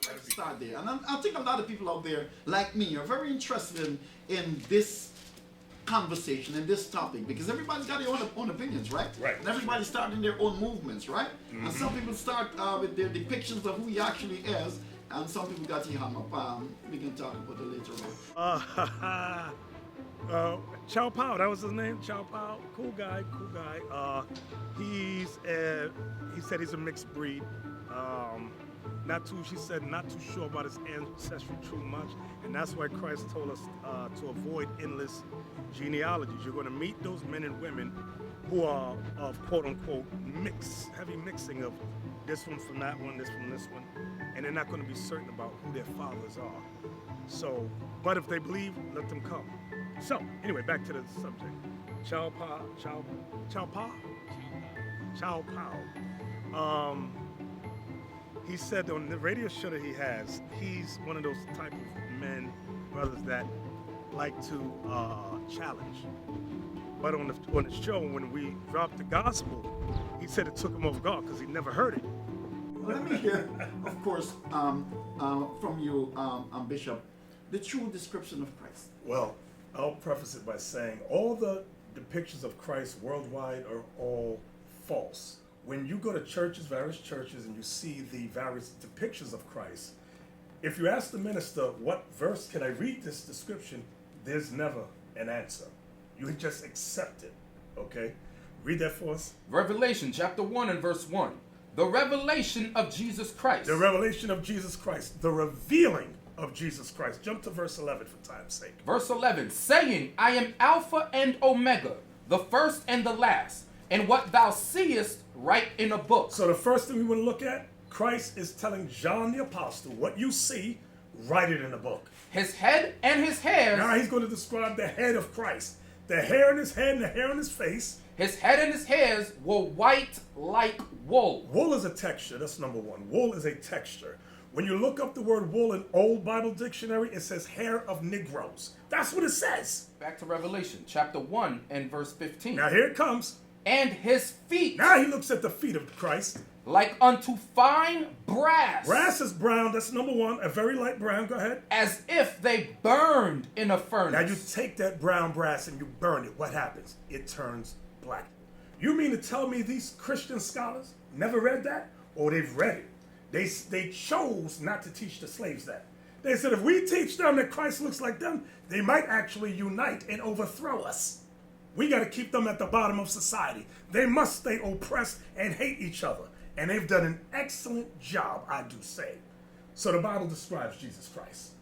Let's start there. And I think a lot of people out there, like me, are very interested in this conversation and this topic because everybody's got their own opinions, right? Right. And everybody's starting their own movements, right? Mm-hmm. And some people start with their depictions of who he actually is, and some people got him hung up. We can talk about it later on. Chow Pao, that was his name, Chow Pao. Cool guy. He said he's a mixed breed. Not too sure about his ancestry too much, and that's why Christ told us to avoid endless genealogies. You're going to meet those men and women who are of quote unquote heavy mixing of this one from that one, this from this one, and they're not going to be certain about who their fathers are. So, but if they believe, let them come. So, anyway, back to the subject. Chow Pao. He said on the radio show that he has, he's one of those type of men, brothers that like to challenge. But on the show, when we dropped the gospel, he said it took him off guard because he never heard it. Well, let me hear, of course, from you, Bishop, the true description of Christ. Well, I'll preface it by saying all the depictions of Christ worldwide are all false. When you go to churches, various churches, and you see the various depictions of Christ, if you ask the minister, what verse can I read this description, there's never an answer. You just accept it, okay? Read that for us. Revelation chapter 1 and verse 1. The revelation of Jesus Christ. The revelation of Jesus Christ. The revealing of Jesus Christ. Jump to verse 11 for time's sake. Verse 11, saying, I am Alpha and Omega, the first and the last, and what thou seest, write in a book. So the first thing we want to look at, Christ is telling John the Apostle, what you see, write it in a book. His head and his hairs. Now he's going to describe the head of Christ. The hair in his head and the hair on his face. His head and his hairs were white like wool. Wool is a texture. That's number one. Wool is a texture. When you look up the word wool in Old Bible Dictionary, it says hair of Negroes. That's what it says. Back to Revelation chapter 1 and verse 15. Now here it comes. And his feet. Now he looks at the feet of Christ. Like unto fine brass. Brass is brown. That's number one. A very light brown. Go ahead. As if they burned in a furnace. Now you take that brown brass and you burn it. What happens? It turns black. You mean to tell me these Christian scholars never read that? Or they've read it. They chose not to teach the slaves that. They said if we teach them that Christ looks like them, they might actually unite and overthrow us. We got to keep them at the bottom of society. They must stay oppressed and hate each other. And they've done an excellent job, I do say. So the Bible describes Jesus Christ.